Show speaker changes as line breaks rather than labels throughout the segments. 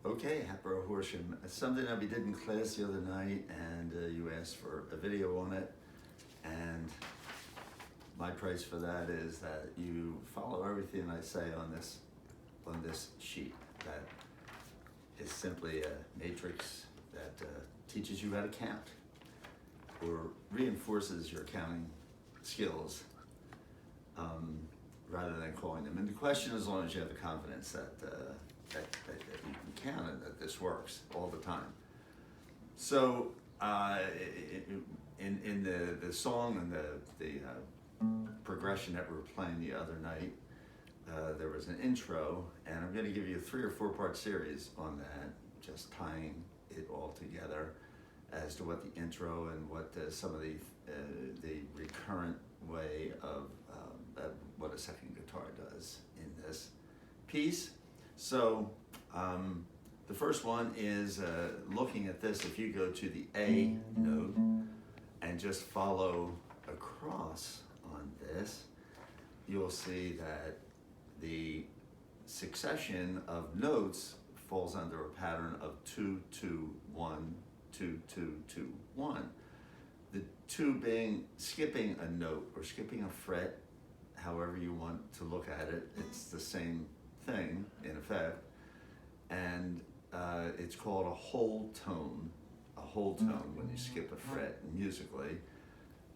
Okay, Hapro Horsham. It's something that we did in class the other night, and you asked for a video on it. And my price for that is that you follow everything I say on this sheet. That is simply a matrix that teaches you how to count, or reinforces your counting skills, rather than calling them into question, as long as you have the confidence that you can count and that this works all the time. So in the song and the progression that we were playing the other night, there was an intro, and I'm going to give you a 3 or 4 part series on that, just tying it all together as to what the intro and what some of the recurrent way of what a second guitar does in this piece. So the first one is looking at this. If you go to the A note and just follow across on this, you'll see that the succession of notes falls under a pattern of 2, 2, 1, 2, 2, 2, 1. The 2 being skipping a note or skipping a fret, however you want to look at it. It's the same thing in effect, and it's called a whole tone. A whole tone when you skip a fret musically.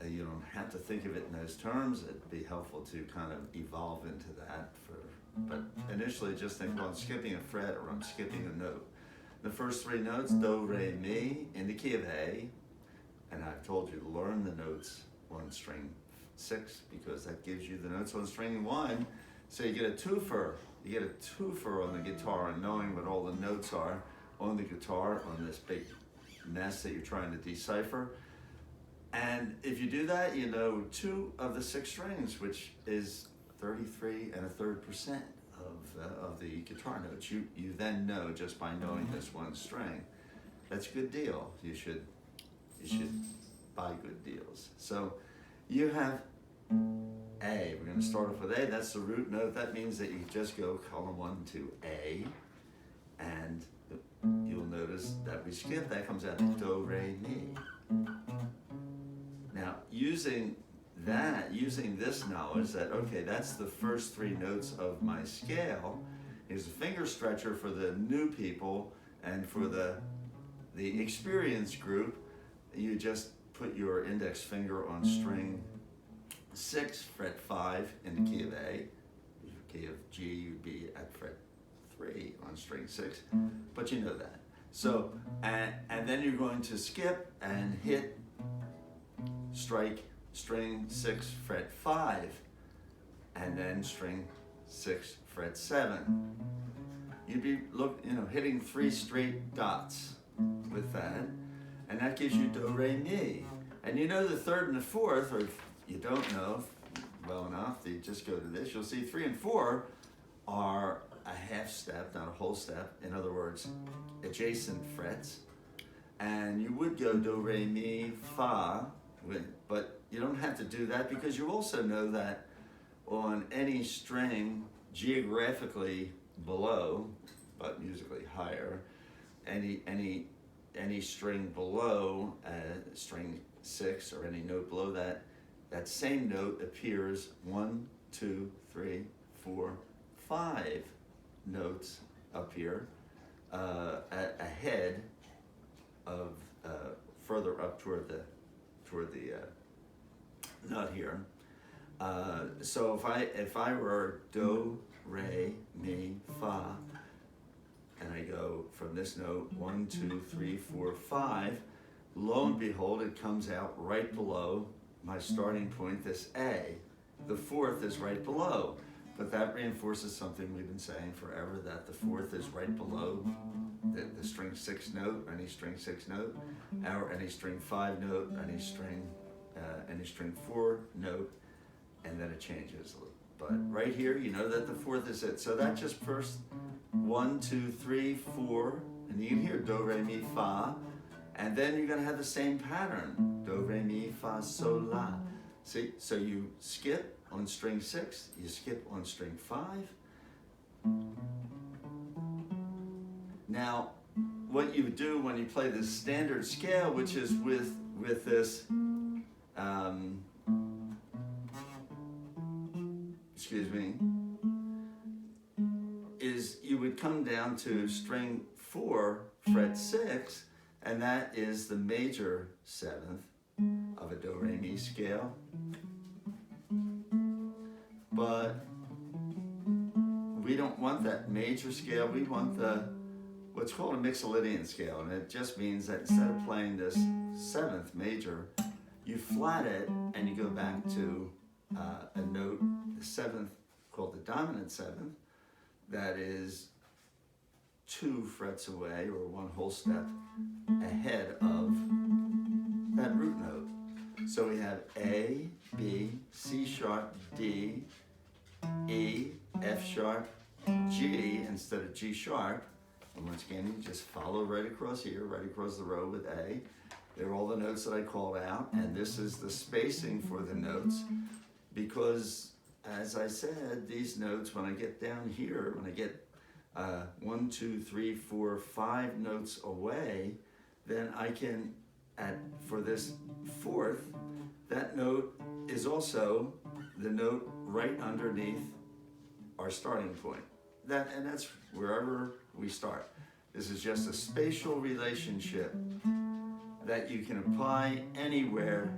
You don't have to think of it in those terms. It'd be helpful to kind of evolve into that. But initially, just think, well, I'm skipping a fret or I'm skipping a note. The first 3 notes, do, re, mi, in the key of A, and I've told you to learn the notes on string 6 because that gives you the notes on string 1. So you get a twofer. You get a twofer on the guitar, and knowing what all the notes are on the guitar on this big mess that you're trying to decipher. And if you do that, you know 2 of the 6 strings, which is 33 1/3% of the guitar notes. You then know just by knowing this one string. That's a good deal. You should buy good deals. So you have A. We're going to start off with A. That's the root note. That means that you just go column 1 to A, and you'll notice that we skip. That comes out to do, re, mi. Now, using this knowledge that, okay, that's the first 3 notes of my scale, is a finger stretcher for the new people, and for the experienced group, you just put your index finger on string 6, fret 5 in the key of A. Key of G, you'd be at fret 3 on string 6, but you know that. So, and then you're going to skip and hit, strike string 6, fret 5, and then string 6, fret 7. You'd be hitting 3 straight dots with that, and that gives you do, re, mi. And you know the 3rd and the 4th, or if you don't know well enough, you just go to this. You'll see 3 and 4 are a half step, not a whole step. In other words, adjacent frets. And you would go do, re, mi, fa, but you don't have to do that, because you also know that on any string geographically below, but musically higher, any string below string 6, or any note below that, that same note appears 1, 2, 3, 4, 5 notes up here ahead of further up toward the nut here. So if I were do, re, mi, fa, and I go from this note 1, 2, 3, 4, 5, lo and behold, it comes out right below my starting point, this A. The 4th is right below, but that reinforces something we've been saying forever, that the 4th is right below the string 6 note, any string 6 note, or any string 5 note, any string 4 note, and then it changes. But right here, you know that the 4th is it. So that just first 1, 2, 3, 4, and you can hear do, re, mi, fa, and then you're going to have the same pattern, do, re, mi, fa, sol, la. See, so you skip on string 6, you skip on string 5. Now, what you do when you play this standard scale, which is with this, excuse me, is you would come down to string 4, fret 6, and that is the major 7th of a do-re-mi scale. But we don't want that major scale, we want what's called a Mixolydian scale, and it just means that instead of playing this 7th major, you flat it and you go back to a note, the 7th, called the dominant 7th, that is 2 frets away, or 1 whole step ahead of that root note. So we have A, B, C sharp, D, E, F sharp, G instead of G sharp. And once again, you just follow right across here, right across the row with A. They're all the notes that I called out, and this is the spacing for the notes, because as I said, these notes, when I get down here, when I get 1, 2, 3, 4, 5 notes away, then I can, for this 4th, that note is also the note right underneath our starting point. And that's wherever we start. This is just a spatial relationship that you can apply anywhere.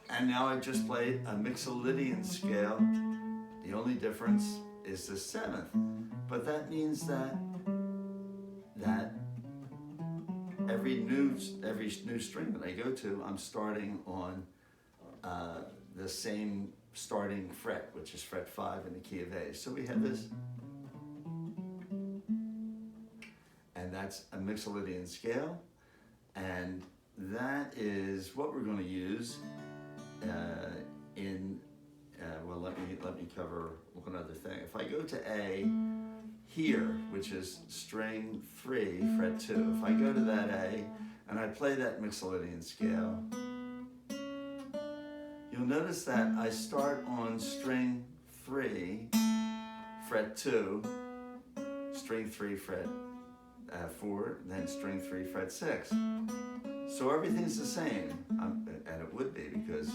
And now I've just played a Mixolydian scale. The only difference is the 7th. But that means that every new string that I go to, I'm starting on the same starting fret, which is fret 5 in the key of A. So we have this, and that's a Mixolydian scale, and that is what we're going to use well, let me cover one other thing. If I go to A here, which is string 3, fret 2, if I go to that A and I play that Mixolydian scale, you'll notice that I start on string 3, fret 2, string 3, fret 4, then string 3, fret 6. So everything's the same, and it would be because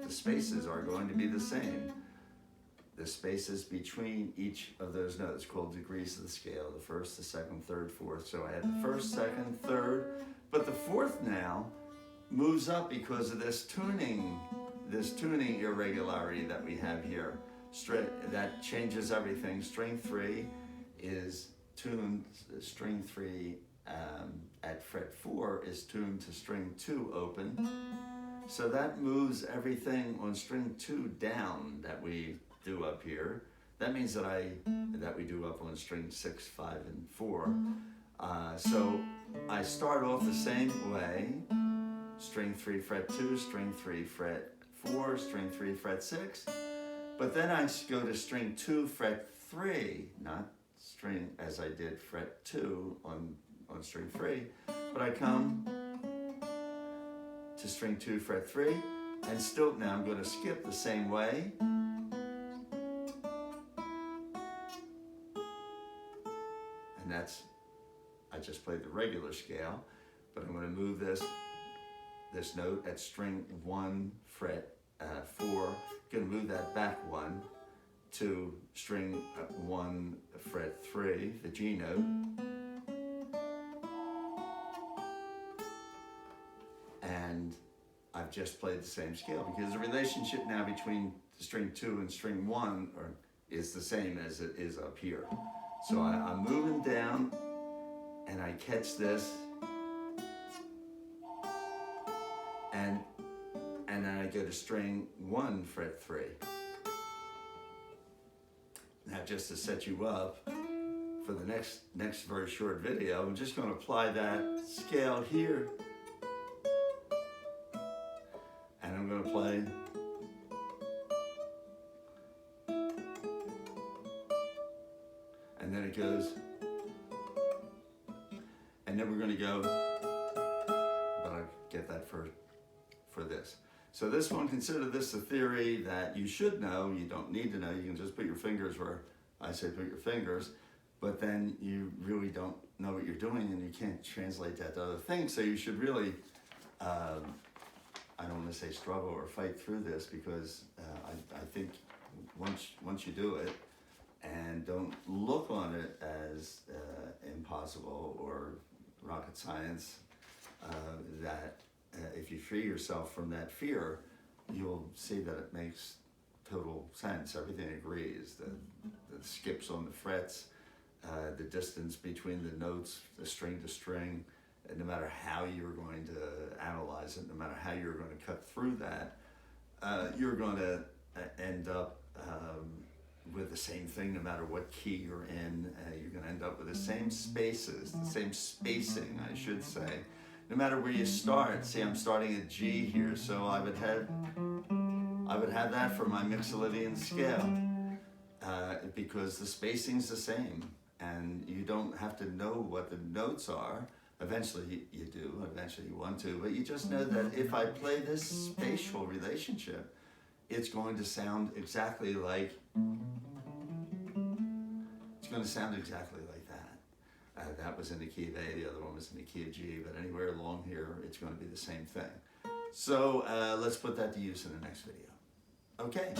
the spaces are going to be the same. The spaces between each of those notes, called degrees of the scale, the 1st, the 2nd, 3rd, 4th. So I had the 1st, 2nd, 3rd, but the 4th now moves up because of this tuning irregularity that we have here. That changes everything. String 3 is tuned, string 3 at fret 4 is tuned to string 2 open. So that moves everything on string 2 down that we do up here. That means that we do up on string 6, 5, and 4. So I start off the same way. String 3, fret 2, string 3, fret 4, string 3, fret 6. But then I go to string 2, fret 3, not string as I did fret 2 on string 3, but I come to string 2, fret 3, and still now I'm going to skip the same way. And I just played the regular scale, but I'm going to move this note at string 1, fret 4, going to move that back 1 to string 1, fret 3, the G note. And I've just played the same scale because the relationship now between string 2 and string 1 is the same as it is up here. So I'm moving down and I catch this, and then I go to string 1, fret 3. Now, just to set you up for the next very short video, I'm just going to apply that scale here, and I'm going to play and then it goes, and then we're going to go, but I'll get that for this. So this one, consider this a theory that you should know. You don't need to know. You can just put your fingers where I say put your fingers. but then you really don't know what you're doing and you can't translate that to other things. So you should really, I don't want to say struggle or fight through this, because I think once you do it and don't look on it as impossible or rocket science, that if you free yourself from that fear, you'll see that it makes total sense. Everything agrees. The skips on the frets, the distance between the notes, the string to string, and no matter how you're going to analyze it, no matter how you're going to cut through that, you're going to end up with the same thing no matter what key you're in. You're going to end up with the same spaces, the same spacing, I should say. No matter where you start. See, I'm starting at G here, so I would have that for my Mixolydian scale, because the spacing's the same, and you don't have to know what the notes are. Eventually you do, eventually you want to, but you just know that if I play this spatial relationship, it's going to sound exactly like, that. That was in the key of A, the other one was in the key of G, but anywhere along here, it's going to be the same thing. So let's put that to use in the next video. Okay.